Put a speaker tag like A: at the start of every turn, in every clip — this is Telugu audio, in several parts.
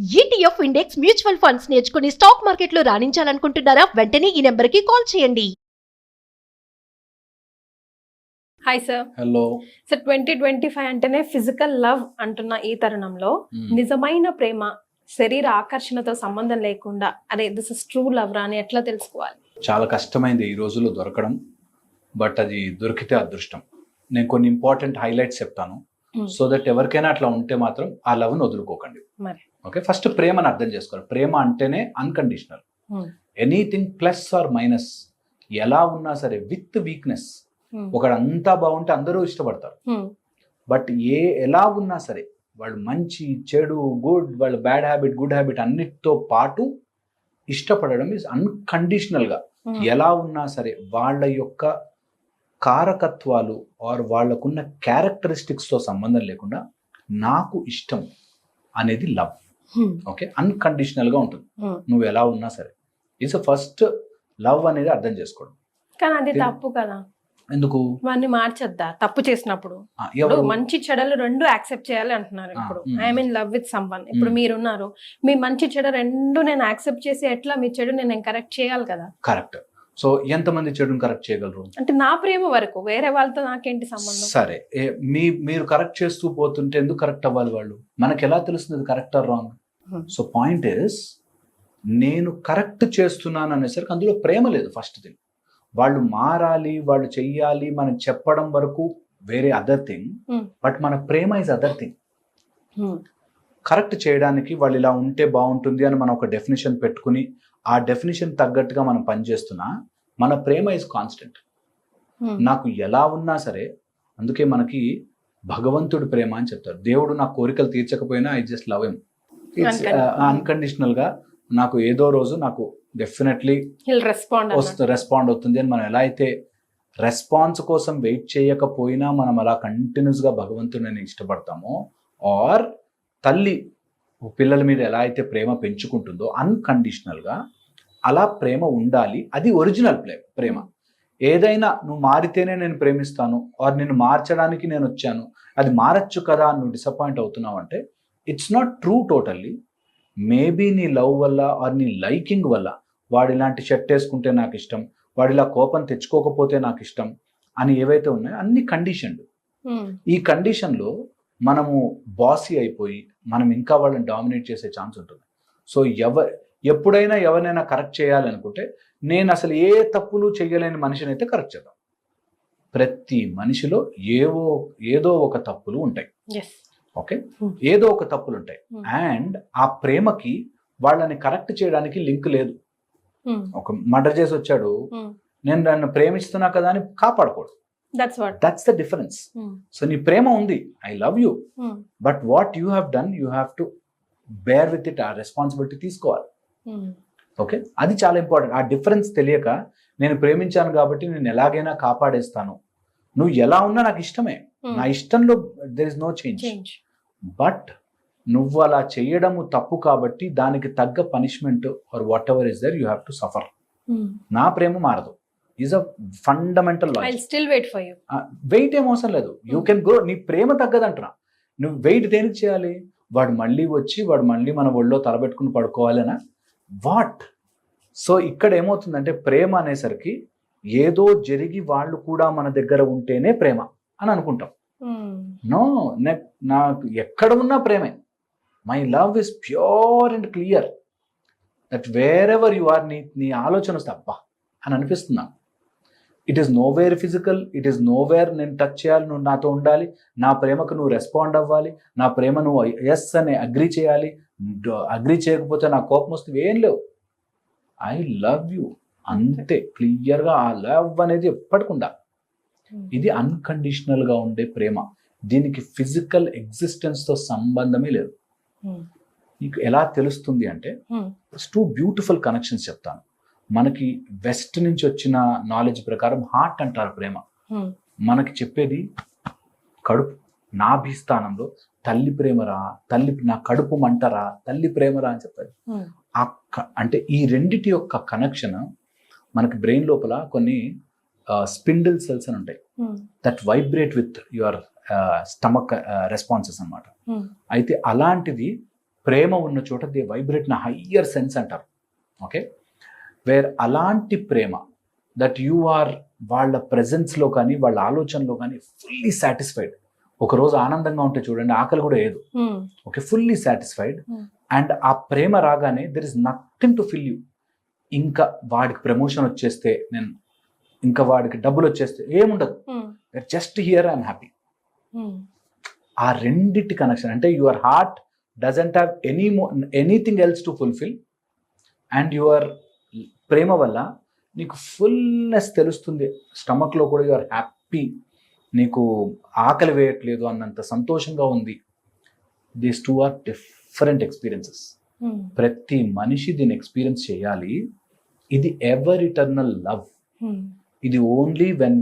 A: ETF ఇండెక్స్ మ్యూచువల్ ఫండ్స్ నేర్చుకుని స్టాక్ మార్కెట్లో రాణించాలనుకుంటున్నారా? వెంటనే ఈ నెంబర్కి కాల్ చేయండి.
B: Hi sir.
C: హలో
B: సార్ 2025 అంటేనే ఫిజికల్ లవ్ అంటున్న ఈ తరుణంలో నిజమైన ప్రేమ శరీర ఆకర్షణతో సంబంధం లేకుండా అరే దిస్ ఇస్ ట్రూ లవ్ రా అని ఎట్లా తెలుసుకోవాలి?
C: చాలా కష్టమైంది ఈ రోజుల్లో దొరకడం, బట్ అది దొరికితే అదృష్టం. నేను కొన్ని ఇంపార్టెంట్ హైలైట్స్ చెప్తాను, సో దట్ ఎవరికైనా అట్లా ఉంటే మాత్రం ఆ లవ్ని వదులుకోకండి.
B: మరి
C: ఓకే, ఫస్ట్ ప్రేమను అర్థం చేసుకోవాలి. ప్రేమ అంటేనే unconditional, anything plus or minus, ఎలా ఉన్నా సరే విత్ వీక్నెస్. ఒకడు అంతా బాగుంటే అందరూ ఇష్టపడతారు, బట్ ఎలా ఉన్నా సరే వాళ్ళు మంచి చెడు గుడ్, వాళ్ళ బ్యాడ్ హ్యాబిట్ గుడ్ హ్యాబిట్ అన్నిటితో పాటు ఇష్టపడడం ఇస్ అన్కండిషనల్గా. ఎలా ఉన్నా సరే వాళ్ళ యొక్క కారకత్వాలు ఆర్ వాళ్ళకున్న క్యారెక్టరిస్టిక్స్తో సంబంధం లేకుండా నాకు ఇష్టం అనేది లవ్. ఓకే, అన్కండిషనల్గా ఉంటుంది. నువ్వు ఎలా ఉన్నా సరే ఇట్స్ ఫస్ట్ లవ్ అనేది అర్థం చేసుకోవడం.
B: కానీ అది తప్పు కదా,
C: ఎందుకు
B: వాడిని మార్చొద్దా తప్పు చేసినప్పుడు?
C: ఎవరు
B: మంచి చెడలు రెండు యాక్సెప్ట్ చేయాలి అంటున్నారు. ఇప్పుడు I mean love with someone, ఇప్పుడు మీరున్నారు, మీ మంచి చెడు రెండు నేను యాక్సెప్ట్ చేసి ఎట్లా మీ చెడు నేను కరెక్ట్ చేయాలి కదా?
C: కరెక్ట్. సో ఎంతమంది చెడుని కరెక్ట్ చేయగలరు?
B: అంటే నా ప్రేమ వరకు, వేరే వాళ్ళతో నాకేంటి సంబంధం?
C: సరే, మీరు కరెక్ట్ చేస్తూ పోతుంటే ఎందుకు కరెక్ట్ అవ్వాలి వాళ్ళు? మనకి ఎలా తెలుస్తుంది correct or wrong? So point is, నేను కరెక్ట్ చేస్తున్నాను అనేసరికి అందులో ప్రేమ లేదు. ఫస్ట్ థింగ్, వాళ్ళు మారాలి, వాళ్ళు చెయ్యాలి మనం చెప్పడం వరకు వేరే అదర్ థింగ్, బట్ మన ప్రేమ ఇస్ అదర్ థింగ్. కరెక్ట్ చేయడానికి వాళ్ళు ఇలా ఉంటే బాగుంటుంది అని మనం ఒక డెఫినేషన్ పెట్టుకుని ఆ డెఫినేషన్ తగ్గట్టుగా మనం పనిచేస్తున్నా మన ప్రేమ ఇస్ కాన్స్టెంట్. నాకు ఎలా ఉన్నా సరే, అందుకే మనకి భగవంతుడి ప్రేమ అని చెప్తారు. దేవుడు నా కోరికలు తీర్చకపోయినా I just love him. It's unconditional గా. నాకు ఏదో రోజు నాకు డెఫినెట్లీ రెస్పాండ్ అవుతుంది అని మనం ఎలా అయితే రెస్పాన్స్ కోసం వెయిట్ చేయకపోయినా మనం అలా కంటిన్యూస్గా భగవంతుడిని ఇష్టపడతామో, ఆర్ తల్లి పిల్లల మీద ఎలా అయితే ప్రేమ పెంచుకుంటుందో అన్కండిషనల్గా అలా ప్రేమ ఉండాలి. అది ఒరిజినల్ ప్రేమ. ఏదైనా నువ్వు మారితేనే నేను ప్రేమిస్తాను ఆర్ నిన్ను మార్చడానికి నేను వచ్చాను, అది మారచ్చు కదా నువ్వు డిసప్పాయింట్ అవుతున్నావు అంటే it's not true totally. Maybe నీ లవ్ వల్ల ఆర్ నీ లైకింగ్ వల్ల వాడు ఇలాంటి షర్ట్ వేసుకుంటే నాకు ఇష్టం, వాడు ఇలా కోపం తెచ్చుకోకపోతే నాకు ఇష్టం అని ఏవైతే ఉన్నాయో అన్ని కండిషన్డ్. ఈ కండిషన్లో మనము బాసీ అయిపోయి మనం ఇంకా వాళ్ళని డామినేట్ చేసే ఛాన్స్ ఉంటుంది. సో ఎప్పుడైనా ఎవరినైనా కరెక్ట్ చేయాలనుకుంటే నేను అసలు ఏ తప్పులు చేయలేని మనిషిని అయితే కరెక్ట్ చేద్దాం. ప్రతి మనిషిలో ఏదో ఒక తప్పులు ఉంటాయి. ఓకే, ఏదో ఒక తప్పులు ఉంటాయి. అండ్ ఆ ప్రేమకి వాళ్ళని కరెక్ట్ చేయడానికి లింక్ లేదు. ఒక మర్డర్ చేసి వచ్చాడు, నేను నన్ను ప్రేమిస్తున్నా కదా అని కాపాడకూడదు. That's the difference. సో నీ ప్రేమ ఉంది, I love you, but what you have done you have to bear with it. ఆ రెస్పాన్సిబిలిటీ తీసుకోవాలి. ఓకే, అది చాలా ఇంపార్టెంట్. ఆ డిఫరెన్స్ తెలియక నేను ప్రేమించాను కాబట్టి నేను ఎలాగైనా కాపాడేస్తాను, నువ్వు ఎలా ఉన్నా నాకు ఇష్టమే, నా ఇష్టంలో there is no change, but నువ్వు అలా చేయడము తప్పు కాబట్టి దానికి తగ్గ punishment or whatever is there you have to suffer. నా ప్రేమ మారదు, is a fundamental logic. Wait ఏం అవసరం లేదు, యూ కెన్ గ్రో. నీ ప్రేమ తగ్గదంటున్నా. నువ్వు వెయిట్ దేనికి చేయాలి? వాడు మళ్ళీ వచ్చి వాడు మళ్ళీ మన ఒళ్ళో తలబెట్టుకుని పడుకోవాలనా వాట్? సో ఇక్కడ ఏమవుతుందంటే ప్రేమ అనేసరికి ఏదో జరిగి వాళ్ళు కూడా మన దగ్గర ఉంటేనే ప్రేమ అని అనుకుంటాం. నో, నాకు ఎక్కడ ఉన్నా ప్రేమే. My love is pure and clear that wherever you are, నీ ఆలోచన వస్తే అబ్బా అని అనిపిస్తున్నా. It is nowhere physical, it is nowhere నేను టచ్ చేయాలి, నువ్వు నాతో ఉండాలి, నా ప్రేమకు నువ్వు రెస్పాండ్ అవ్వాలి, నా ప్రేమ నువ్వు ఎస్ అని అగ్రీ చేయాలి, అగ్రీ చేయకపోతే నా కోపం వస్తుంది, ఏం లేవు. ఐ లవ్ యూ అంతే క్లియర్గా. ఆ లవ్ అనేది ఎప్పటికుండా ఇది అన్కండిషనల్గా ఉండే ప్రేమ. దీనికి ఫిజికల్ ఎగ్జిస్టెన్స్తో సంబంధమే లేదు. నీకు ఎలా తెలుస్తుంది అంటే 2 బ్యూటిఫుల్ కనెక్షన్స్ చెప్తాను. మనకి వెస్ట్ నుంచి వచ్చిన నాలెడ్జ్ ప్రకారం హార్ట్ అంటారు ప్రేమ. మనకి చెప్పేది కడుపు, నాభిస్థానంలో తల్లి ప్రేమరా, తల్లి నా కడుపు మంటరా, తల్లి ప్రేమరా అని చెప్తారు. అంటే ఈ రెండిటి యొక్క కనెక్షన్ మనకి బ్రెయిన్ లోపల కొన్ని స్పిండిల్ సెల్స్ అని ఉంటాయి that vibrate with your stomach responses అన్నమాట. అయితే అలాంటిది ప్రేమ ఉన్న చోట they vibrate in higher sense అంటారు. ఓకే, వేర్ అలాంటి ప్రేమ దట్ యు ఆర్ వాళ్ళ ప్రెజెన్స్లో కానీ వాళ్ళ ఆలోచనలో కానీ ఫుల్లీ సాటిస్ఫైడ్. ఒకరోజు ఆనందంగా ఉంటే చూడండి, ఆకలి కూడా ఏదు. Okay, fully satisfied. అండ్ ఆ ప్రేమ రాగానే there is nothing to fill you. ఇంకా వాడికి ప్రమోషన్ వచ్చేస్తే, నేను ఇంకా వాడికి డబ్బులు వచ్చేస్తే ఏముండదు. Just here I'm happy. ఆ రెండిటి కనెక్షన్ అంటే your heart doesn't have anything else to fulfil, and your ప్రేమ వల్ల నీకు ఫుల్నెస్ తెలుస్తుంది. స్టమక్లో కూడా యువర్ హ్యాపీ, నీకు ఆకలి వేయట్లేదు అన్నంత సంతోషంగా ఉంది. These two are different experiences. ప్రతి మనిషి దీన్ని ఎక్స్పీరియన్స్ చేయాలి. ఇది ఎవర్ ఇటర్నల్ లవ్. ఇది only when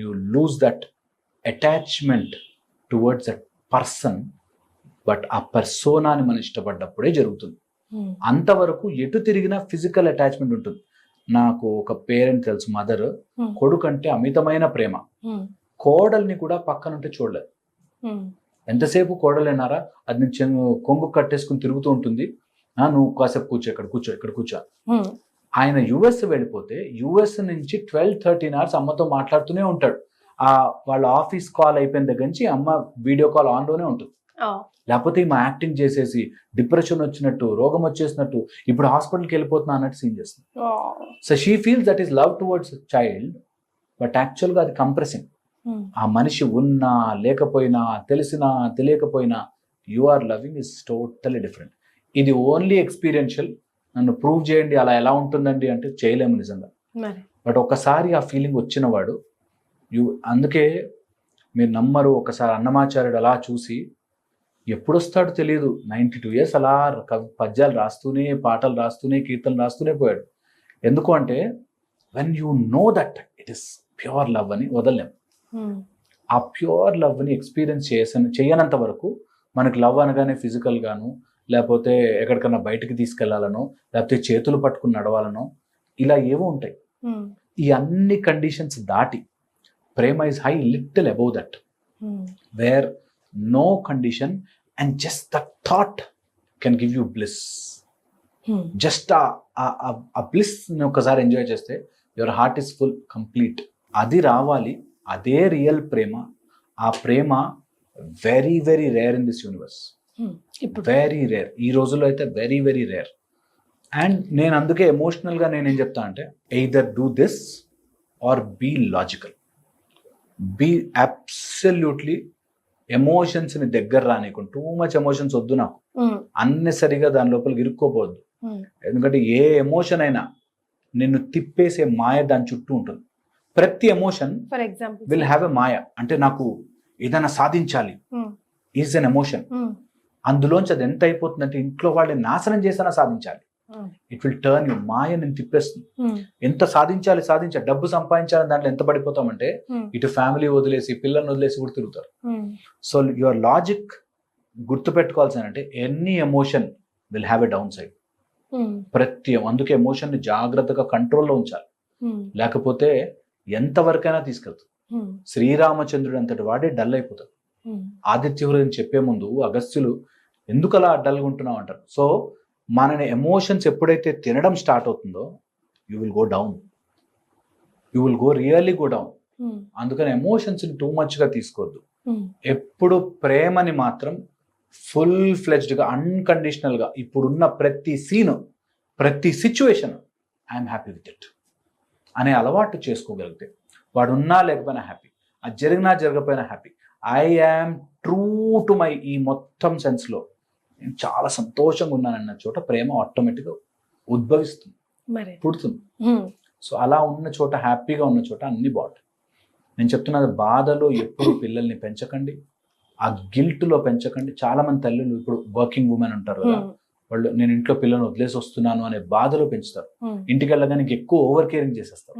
C: you lose that attachment towards that person, but ఆ పర్సోనాని మనం ఇష్టపడ్డప్పుడే జరుగుతుంది. అంతవరకు ఎటు తిరిగినా ఫిజికల్ అటాచ్మెంట్ ఉంటుంది. నాకు ఒక పేరెంట్ తెలుసు, మదర్, కొడుకు అంటే అమితమైన ప్రేమ. కోడల్ని కూడా పక్కనుంటే చూడలేదు. ఎంతసేపు కోడలేనారా, అది నుంచి కొంగు కట్టేసుకుని తిరుగుతూ ఉంటుంది. నువ్వు కాసేపు కూర్చో, ఇక్కడ కూర్చో. ఆయన యుఎస్ వెళ్ళిపోతే యుఎస్ నుంచి 12-13 hours అమ్మతో మాట్లాడుతూనే ఉంటాడు. వాళ్ళ ఆఫీస్ కాల్ అయిపోయిన దగ్గర నుంచి అమ్మ వీడియో కాల్ ఆన్లోనే ఉంటుంది. లేకపోతే మా యాక్టింగ్ చేసేసి డిప్రెషన్ వచ్చినట్టు, రోగం వచ్చేసినట్టు, ఇప్పుడు హాస్పిటల్కి వెళ్ళిపోతున్నా అన్నట్టు సీన్ చేస్తుంది. So she feels that is love towards child, but యాక్చువల్గా అది కంప్రెసింగ్. ఆ మనిషి ఉన్నా లేకపోయినా, తెలిసినా తెలియకపోయినా, you are loving is totally different. ఇది ఓన్లీ ఎక్స్పీరియన్షియల్. నన్ను ప్రూవ్ చేయండి అలా ఎలా ఉంటుందండి అంటే చేయలేము నిజంగా. బట్ ఒకసారి ఆ ఫీలింగ్ వచ్చినవాడు, అందుకే మీరు నమ్మరు, ఒకసారి అన్నమాచార్యుడు అలా చూసి ఎప్పుడు వస్తాడో తెలియదు, 92 years అలా పద్యాలు రాస్తూనే, పాటలు రాస్తూనే, కీర్తనలు రాస్తూనే పోయాడు. ఎందుకు అంటే when you know that it is pure love అని వదలలేం. ఆ ప్యూర్ లవ్ని ఎక్స్పీరియన్స్ చేయనంత వరకు మనకు లవ్ అనగానే ఫిజికల్ గాను, లేకపోతే ఎక్కడికన్నా బయటకు తీసుకెళ్లాలనో, లేకపోతే చేతులు పట్టుకుని నడవాలనో, ఇలా ఏవో ఉంటాయి. ఈ అన్ని కండిషన్స్ దాటి ప్రేమ is high little above that, where no condition and just the thought can give you bliss. Just a bliss ని ఒకసారి ఎంజాయ్ చేస్తే your heart is full, complete. అది రావాలి, అదే రియల్ ప్రేమ. ఆ ప్రేమ very very rare in this universe, very rare. ఈ రోజుల్లో అయితే వెరీ వెరీ రేర్. అండ్ నేను అందుకే ఎమోషనల్గా నేనేం చెప్తా అంటే, either do this or be logical. Be absolutely emotions ని దగ్గర రానికుండా, టూ మచ్ ఎమోషన్స్ వద్దు నాకు. అన్నెసరిగా దాని లోపలికి ఇరుక్కోపోవద్దు. ఎందుకంటే ఏ ఎమోషన్ అయినా నిన్ను తిప్పేసే మాయ దాని చుట్టూ ఉంటుంది. ప్రతి emotion
B: for example
C: will have a maya. అంటే నాకు ఏదైనా సాధించాలి ఈజ్ అన్ ఎమోషన్. అందులోంచి అది ఎంత అయిపోతుందంటే ఇంట్లో వాళ్ళని నాశనం చేసినా సాధించాలి. It will turn you. మాయ నేను తిప్పేస్తుంది. ఎంత సాధించాలి, డబ్బు సంపాదించాలని దాంట్లో ఎంత పడిపోతామంటే ఇటు ఫ్యామిలీ వదిలేసి, పిల్లల్ని వదిలేసి కూడా తిరుగుతారు. సో యువర్ లాజిక్ గుర్తుపెట్టుకోవాల్సిన అంటే any emotion will have a down side. అందుకే ఎమోషన్ ని జాగ్రత్తగా కంట్రోల్లో ఉంచాలి, లేకపోతే ఎంతవరకైనా తీసుకెళ్తాడు. శ్రీరామచంద్రుడు అంతటి వాడే డల్ అయిపోతాడు. ఆదిత్య హృదయం చెప్పే ముందు అగస్త్యులు ఎందుకు అలా డల్గా ఉంటున్నావు అంటారు. సో మనని ఎమోషన్స్ ఎప్పుడైతే తినడం స్టార్ట్ అవుతుందో you will go down, you will go really go down. అందుకని ఎమోషన్స్ ని టూ మచ్ గా తీసుకోవద్దు. ఎప్పుడు ప్రేమని మాత్రం ఫుల్ ఫ్లెడ్జ్డ్ గా, అన్కండిషనల్ గా, ఇప్పుడున్న ప్రతి సీను, ప్రతి situation I'm happy with it అనే అలవాటు చేసుకోగలిగితే, వాడు ఉన్నా లేకపోయినా హ్యాపీ, అది జరిగినా జరగకపోయినా happy. I am true to my ఈ మొత్తం సెన్స్లో నేను చాలా సంతోషంగా ఉన్నానన్న చోట ప్రేమ ఆటోమేటిక్గా ఉద్భవిస్తుంది, పుడుతుంది. సో అలా ఉన్న చోట, హ్యాపీగా ఉన్న చోట అన్ని బాగుంటాయి. నేను చెప్తున్నది, బాధలో ఎప్పుడు పిల్లల్ని పెంచకండి, ఆ గిల్ట్లో పెంచకండి. చాలా మంది తల్లులు ఇప్పుడు వర్కింగ్ ఉమెన్ ఉంటారు కదా, వాళ్ళు నేను ఇంట్లో పిల్లల్ని వదిలేసి వస్తున్నాను అనే బాధలో పెంచుతారు. ఇంటికి వెళ్ళగానే ఎక్కువ ఓవర్ కేరింగ్ చేసేస్తారు.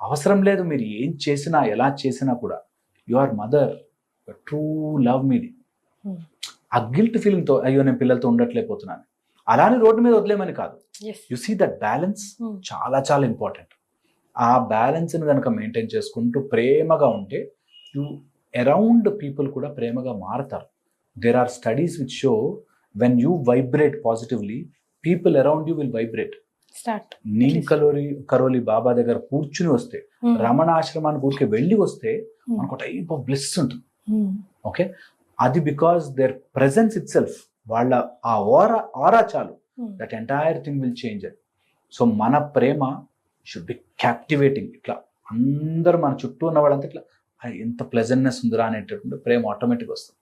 C: అవసరం లేదు. మీరు ఏం చేసినా, ఎలా చేసినా కూడా you are mother, true love మీది. ఆ గిల్ట్ ఫీలింగ్ తో అయ్యో నేను పిల్లలతో ఉండట్లేకపోతున్నాను, అలానే రోడ్డు మీద వదిలేమని కాదు. యు సీ దట్ బ్యాలెన్స్ చాలా చాలా ఇంపార్టెంట్. ఆ బ్యాలెన్స్ని కనుక మెయింటైన్ చేసుకుంటూ ప్రేమగా ఉంటే అరౌండ్ పీపుల్ కూడా ప్రేమగా మారతారు. There are studies which show when you vibrate positively people around you will vibrate.
B: Start.
C: Neem Karoli Baba దగ్గర కూర్చుని వస్తే, రమణ ఆశ్రమానికి ఊరికే వెళ్ళి వస్తే మనకు టైప్ ఆఫ్ బ్లిస్ ఉంటుంది. ఓకే, అది because their presence itself, వాళ్ళ ఆ ఆరా చాలు, that entire thing will change. So మన ప్రేమ షుడ్ బి క్యాప్టివేటింగ్. ఇట్లా అందరూ మన చుట్టూ ఉన్న వాళ్ళంతా ఇట్లా ఎంత ప్లెజెంట్నెస్ ఉందిరా అనేటటువంటి ప్రేమ ఆటోమేటిక్ వస్తుంది.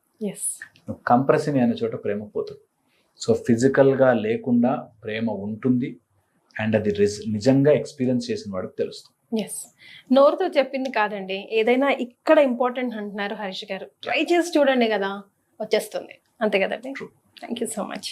C: కంప్రెసింగ్ అయిన చోట ప్రేమ పోతుంది. సో ఫిజికల్గా లేకుండా ప్రేమ ఉంటుంది, అండ్ అది నిజంగా ఎక్స్పీరియన్స్ చేసిన వాడికి తెలుస్తుంది.
B: ఎస్, నోరుతో చెప్పింది కాదండి, ఏదైనా ఇక్కడ ఇంపార్టెంట్ అంటున్నారు హరీష్ గారు, ట్రై చేసి చూడండి కదా వచ్చేస్తుంది, అంతే కదండి. Thank you so much.